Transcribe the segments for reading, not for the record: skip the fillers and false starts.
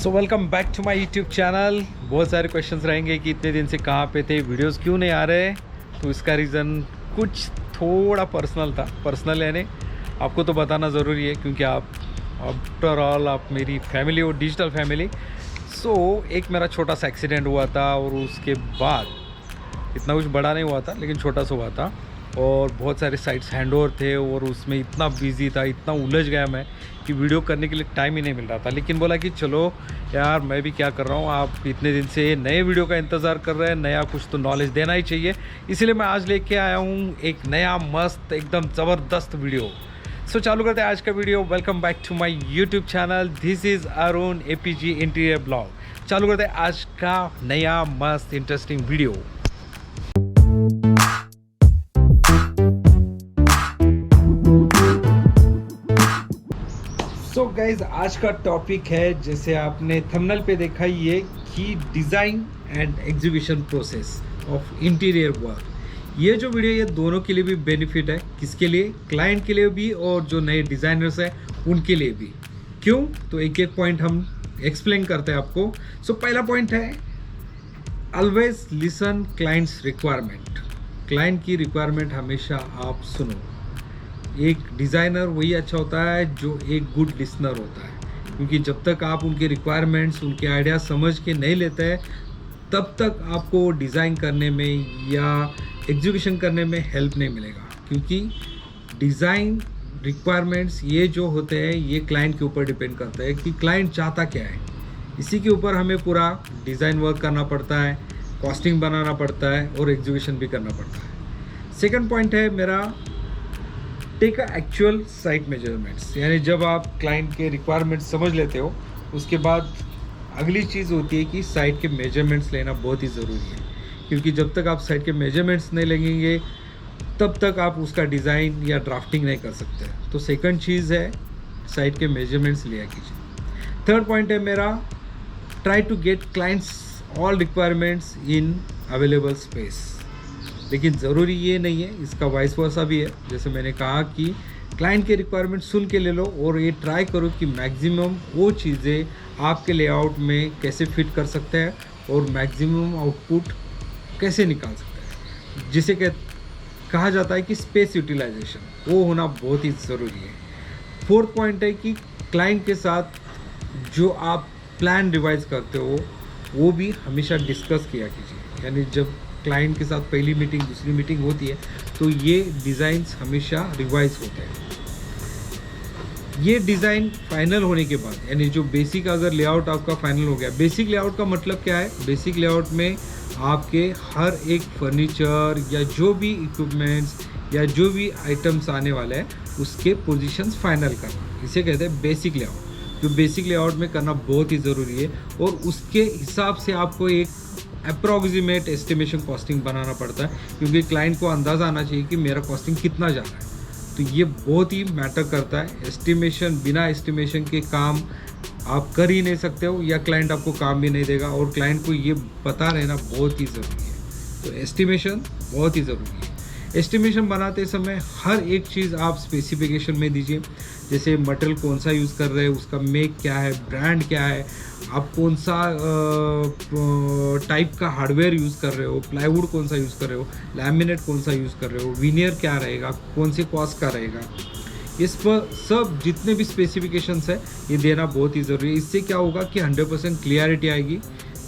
So welcome back to my YouTube channel. बहुत सारे questions रहेंगे कि इतने दिन से कहाँ पे थे, वीडियोस क्यों नहीं आ रहे। तो इसका रीज़न कुछ थोड़ा पर्सनल था। पर्सनल यानी आपको तो बताना ज़रूरी है क्योंकि आप आफ्टर ऑल आप मेरी फैमिली हो, डिजिटल फैमिली। सो एक मेरा छोटा सा एक्सीडेंट हुआ था और उसके बाद इतना कुछ बड़ा नहीं हुआ था लेकिन छोटा सा हुआ था और बहुत सारे साइट्स हैंडओवर थे और उसमें इतना बिजी था, इतना उलझ गया मैं कि वीडियो करने के लिए टाइम ही नहीं मिल रहा था। लेकिन बोला कि चलो यार मैं भी क्या कर रहा हूँ, आप इतने दिन से नए वीडियो का इंतज़ार कर रहे हैं, नया कुछ तो नॉलेज देना ही चाहिए, इसलिए मैं आज लेके आया हूँ एक नया मस्त एकदम ज़बरदस्त वीडियो। सो चालू करते हैं आज का video. Welcome back to my YouTube channel, this is Arun APG interior blog. चालू करते हैं आज का नया मस्त इंटरेस्टिंग वीडियो। सो गाइज आज का टॉपिक है, जैसे आपने थंबनेल पे देखा ही है कि design and execution process of interior work. ये जो वीडियो ये दोनों के लिए भी बेनिफिट है। किसके लिए? क्लाइंट के लिए भी और जो नए डिज़ाइनर्स हैं उनके लिए भी। क्यों? तो एक एक पॉइंट हम एक्सप्लेन करते हैं आपको। सो पहला पॉइंट है, always listen clients requirement. Client की रिक्वायरमेंट हमेशा आप सुनो। एक डिज़ाइनर वही अच्छा होता है जो एक गुड लिसनर होता है, क्योंकि जब तक आप उनके रिक्वायरमेंट्स, उनके आइडिया समझ के नहीं लेते हैं तब तक आपको डिज़ाइन करने में या एग्जीक्यूशन करने में हेल्प नहीं मिलेगा। क्योंकि डिज़ाइन रिक्वायरमेंट्स ये जो होते हैं ये क्लाइंट के ऊपर डिपेंड करता है कि क्लाइंट चाहता क्या है। इसी के ऊपर हमें पूरा डिज़ाइन वर्क करना पड़ता है, कॉस्टिंग बनाना पड़ता है और एग्जीक्यूशन भी करना पड़ता है। सेकंड पॉइंट है मेरा, टेक एक्चुअल साइट मेजरमेंट्स। यानी जब आप क्लाइंट के रिक्वायरमेंट्स समझ लेते हो उसके बाद अगली चीज़ होती है कि साइट के मेजरमेंट्स लेना बहुत ही ज़रूरी है। क्योंकि जब तक आप साइट के मेजरमेंट्स नहीं लेंगे तब तक आप उसका डिज़ाइन या ड्राफ्टिंग नहीं कर सकते। तो सेकंड चीज़ है साइट के मेजरमेंट्स लिया कीजिए। थर्ड पॉइंट है मेरा, try to get clients all requirements in available space. लेकिन ज़रूरी ये नहीं है, इसका वाइस वर्सा भी है। जैसे मैंने कहा कि क्लाइंट के रिक्वायरमेंट सुन के ले लो और ये ट्राई करो कि मैक्सिमम वो चीज़ें आपके लेआउट में कैसे फिट कर सकते हैं और मैक्सिमम आउटपुट कैसे निकाल सकते हैं, जिसे कहा जाता है कि स्पेस यूटिलाइजेशन, वो होना बहुत ही ज़रूरी है। फोर्थ पॉइंट है कि क्लाइंट के साथ जो आप प्लान रिवाइज करते हो वो भी हमेशा डिस्कस किया कीजिए। यानी जब क्लाइंट के साथ पहली मीटिंग, दूसरी मीटिंग होती है तो ये डिज़ाइंस हमेशा रिवाइज होते हैं। ये डिज़ाइन फाइनल होने के बाद, यानी जो बेसिक अगर लेआउट आपका फाइनल हो गया, बेसिक लेआउट का मतलब क्या है? बेसिक लेआउट में आपके हर एक फर्नीचर या जो भी इक्विपमेंट्स या जो भी आइटम्स आने वाले हैं उसके पोजीशंस फाइनल करना, इसे कहते हैं बेसिक लेआउट। जो बेसिक लेआउट में करना बहुत ही ज़रूरी है और उसके हिसाब से आपको एक अप्रॉक्सीमेट एस्टिमेशन कॉस्टिंग बनाना पड़ता है, क्योंकि क्लाइंट को अंदाज़ा आना चाहिए कि मेरा कॉस्टिंग कितना जा रहा है। तो ये बहुत ही मैटर करता है। एस्टिमेशन, बिना एस्टिमेशन के काम आप कर ही नहीं सकते हो या क्लाइंट आपको काम भी नहीं देगा, और क्लाइंट को ये पता रहना बहुत ही ज़रूरी है। तो एस्टिमेशन बहुत ही ज़रूरी है। एस्टिमेशन बनाते समय हर एक चीज़ आप स्पेसिफिकेशन में दीजिए। जैसे मटेरियल कौन सा यूज़ कर रहे हैं, उसका मेक क्या है, ब्रांड क्या है, आप कौन सा टाइप का हार्डवेयर यूज़ कर रहे हो, प्लाईवुड कौन सा यूज़ कर रहे हो, लैमिनेट कौन सा यूज़ कर रहे हो, विनियर क्या रहेगा, कौन से कॉस्ट का रहेगा। इस पर सब जितने भी स्पेसिफिकेशंस है ये देना बहुत ही ज़रूरी है। इससे क्या होगा कि 100% क्लियरिटी आएगी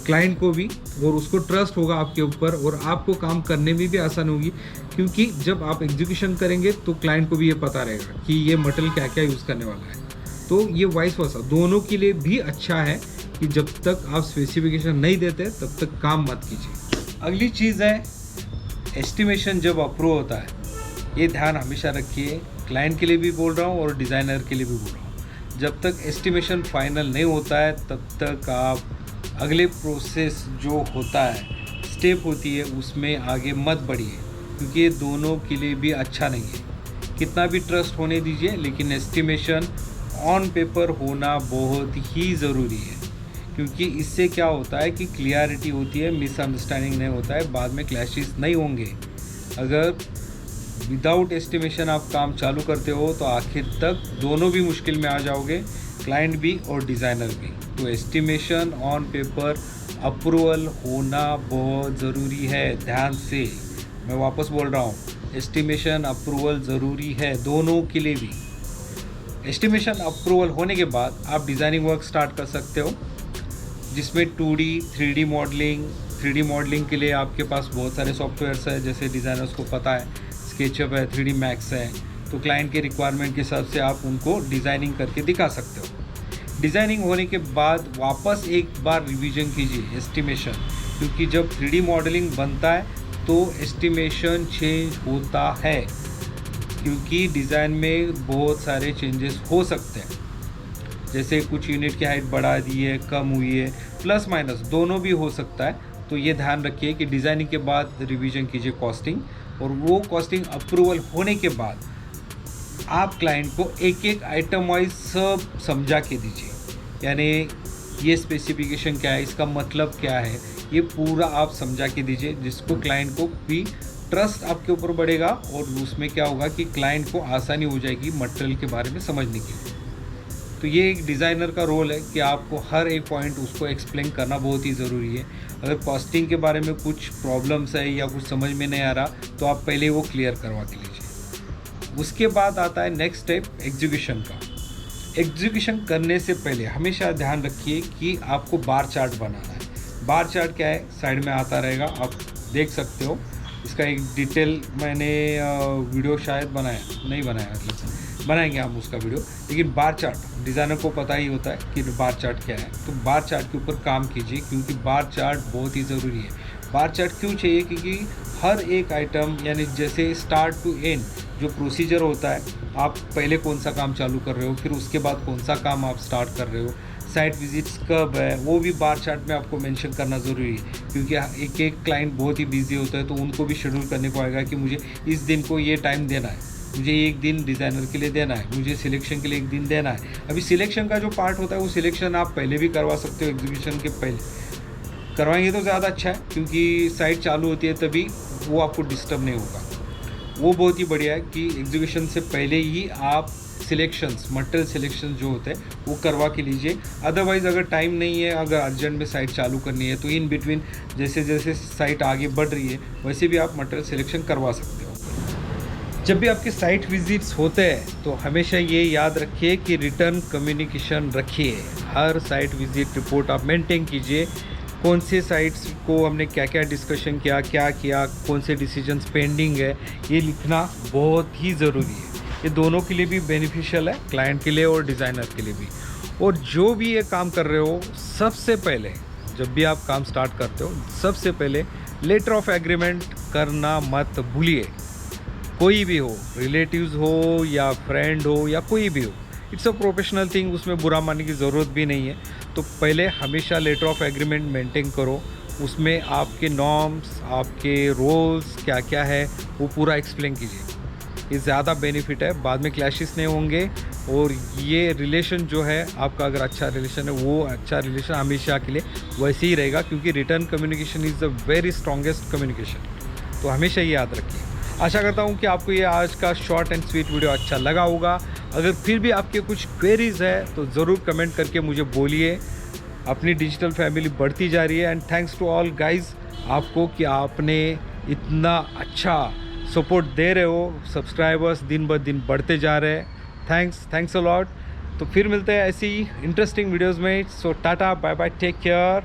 क्लाइंट को भी और उसको ट्रस्ट होगा आपके ऊपर और आपको काम करने में भी आसान होगी। क्योंकि जब आप एग्जीक्यूशन करेंगे तो क्लाइंट को भी ये पता रहेगा कि ये मटेरियल क्या क्या यूज़ करने वाला है। तो ये वाइस वर्सा दोनों के लिए भी अच्छा है कि जब तक आप स्पेसिफिकेशन नहीं देते तब तक काम मत कीजिए। अगली चीज़ है एस्टिमेशन जब अप्रूव होता है, ये ध्यान हमेशा रखिए। क्लाइंट के लिए भी बोल रहा हूँ और डिज़ाइनर के लिए भी बोल रहा हूँ, जब तक एस्टिमेशन फाइनल नहीं होता है तब तक आप अगले प्रोसेस जो होता है, स्टेप होती है, उसमें आगे मत बढ़िए, क्योंकि ये दोनों के लिए भी अच्छा नहीं है। कितना भी ट्रस्ट होने दीजिए लेकिन एस्टिमेशन ऑन पेपर होना बहुत ही ज़रूरी है, क्योंकि इससे क्या होता है कि क्लियरिटी होती है, मिसअंडरस्टैंडिंग नहीं होता है, बाद में क्लैशेस नहीं होंगे। अगर विदाउट एस्टिमेशन आप काम चालू करते हो तो आखिर तक दोनों भी मुश्किल में आ जाओगे, क्लाइंट भी और डिज़ाइनर भी। तो एस्टिमेशन ऑन पेपर अप्रूवल होना बहुत ज़रूरी है। ध्यान से मैं वापस बोल रहा हूँ, एस्टिमेशन अप्रूवल ज़रूरी है दोनों के लिए भी। एस्टिमेशन अप्रूवल होने के बाद आप डिज़ाइनिंग वर्क स्टार्ट कर सकते हो, जिसमें 2D 3D modelling. 3D modelling के लिए आपके पास बहुत सारे सॉफ्टवेयर्स हैं, जैसे डिज़ाइनर्स को पता है स्केचअप है, 3D मैक्स है। तो क्लाइंट के रिक्वायरमेंट के हिसाब से आप उनको डिज़ाइनिंग करके दिखा सकते हो। डिज़ाइनिंग होने के बाद वापस एक बार रिवीजन कीजिए एस्टिमेशन, क्योंकि जब 3D मॉडलिंग बनता है तो एस्टिमेशन चेंज होता है, क्योंकि डिज़ाइन में बहुत सारे चेंजेस हो सकते हैं। जैसे कुछ यूनिट की हाइट बढ़ा दी है, कम हुई है, प्लस माइनस दोनों भी हो सकता है। तो ये ध्यान रखिए कि डिज़ाइनिंग के बाद रिवीजन कीजिए कॉस्टिंग, और वो कॉस्टिंग अप्रूवल होने के बाद आप क्लाइंट को एक एक आइटम वाइज सब समझा के दीजिए। यानी ये स्पेसिफिकेशन क्या है, इसका मतलब क्या है, ये पूरा आप समझा के दीजिए, जिसको क्लाइंट को भी ट्रस्ट आपके ऊपर बढ़ेगा, और उसमें क्या होगा कि क्लाइंट को आसानी हो जाएगी मटेरियल के बारे में समझने की। तो ये एक डिज़ाइनर का रोल है कि आपको हर एक पॉइंट उसको एक्सप्लेन करना बहुत ही ज़रूरी है। अगर कॉस्टिंग के बारे में कुछ प्रॉब्लम्स है या कुछ समझ में नहीं आ रहा, तो आप पहले वो क्लियर करवा के लीजिए। उसके बाद आता है नेक्स्ट स्टेप एग्जीक्यूशन का। एग्जीक्यूशन करने से पहले हमेशा ध्यान रखिए कि आपको बार चार्ट बनाना है। बार चार्ट क्या है, साइड में आता रहेगा, आप देख सकते हो। इसका एक डिटेल मैंने वीडियो शायद नहीं बनाया, बनाएंगे हम उसका वीडियो। लेकिन बार चार्ट डिज़ाइनर को पता ही होता है कि बार चार्ट क्या है, तो बार चार्ट के ऊपर काम कीजिए, क्योंकि बार चार्ट बहुत ही ज़रूरी है। बार चार्ट क्यों चाहिए, क्योंकि हर एक आइटम, यानी जैसे स्टार्ट टू एंड जो प्रोसीजर होता है, आप पहले कौन सा काम चालू कर रहे हो, फिर उसके बाद कौन सा काम आप स्टार्ट कर रहे हो, साइट विजिट्स कब है, वो भी बार चार्ट में आपको मेंशन करना ज़रूरी है। क्योंकि एक एक क्लाइंट बहुत ही बिजी होता है, तो उनको भी शेड्यूल करने को आएगा कि मुझे इस दिन को ये टाइम देना है, मुझे एक दिन डिज़ाइनर के लिए देना है, मुझे सिलेक्शन के लिए एक दिन देना है। अभी सिलेक्शन का जो पार्ट होता है, वो सिलेक्शन आप पहले भी करवा सकते हो, एग्जीक्यूशन के पहले करवाएंगे तो ज़्यादा अच्छा है, क्योंकि साइट चालू होती है तभी वो आपको डिस्टर्ब नहीं होगा। वो बहुत ही बढ़िया है कि एग्जीक्यूशन से पहले ही आप सिलेक्शंस, मटेरियल सिलेक्शन जो होते हैं वो करवा के लीजिए। अदरवाइज़ अगर टाइम नहीं है, अगर अर्जेंट में साइट चालू करनी है, तो इन बिटवीन जैसे जैसे साइट आगे बढ़ रही है वैसे भी आप मटेरियल सिलेक्शन करवा सकते हो। जब भी आपके साइट विजिट्स होते हैं तो हमेशा ये याद रखिए कि रिटर्न कम्युनिकेशन रखिए। हर साइट विजिट रिपोर्ट आप मेंटेन कीजिए, कौन से साइट्स को हमने क्या क्या डिस्कशन किया, क्या किया, कौन से डिसीजंस पेंडिंग है, ये लिखना बहुत ही ज़रूरी है। ये दोनों के लिए भी बेनिफिशियल है, क्लाइंट के लिए और डिज़ाइनर के लिए भी। और जो भी ये काम कर रहे हो, सबसे पहले जब भी आप काम स्टार्ट करते हो, सबसे पहले लेटर ऑफ एग्रीमेंट करना मत भूलिए। कोई भी हो, रिलेटिव्स हो या फ्रेंड हो या कोई भी हो, इट्स अ प्रोफेशनल थिंग, उसमें बुरा मानने की ज़रूरत भी नहीं है। तो पहले हमेशा लेटर ऑफ एग्रीमेंट मेंटेन करो, उसमें आपके नॉर्म्स, आपके रोल्स क्या क्या है वो पूरा एक्सप्लेन कीजिए। ये ज़्यादा बेनिफिट है, बाद में क्लैशेस नहीं होंगे, और ये रिलेशन जो है आपका, अगर अच्छा रिलेशन है, वो अच्छा रिलेशन हमेशा के लिए वैसे ही रहेगा, क्योंकि return communication is the very strongest communication. तो हमेशा ये याद रखिए। आशा करता हूँ कि आपको ये आज का शॉर्ट एंड स्वीट वीडियो अच्छा लगा होगा। अगर फिर भी आपके कुछ क्वेरीज़ है तो ज़रूर कमेंट करके मुझे बोलिए। अपनी डिजिटल फैमिली बढ़ती जा रही है, and thanks to all guys आपको कि आपने इतना अच्छा सपोर्ट दे रहे हो। सब्सक्राइबर्स दिन ब दिन बढ़ते जा रहे हैं। Thanks a lot. तो फिर मिलते हैं ऐसी इंटरेस्टिंग वीडियोज़ में। So tata, bye bye, take care.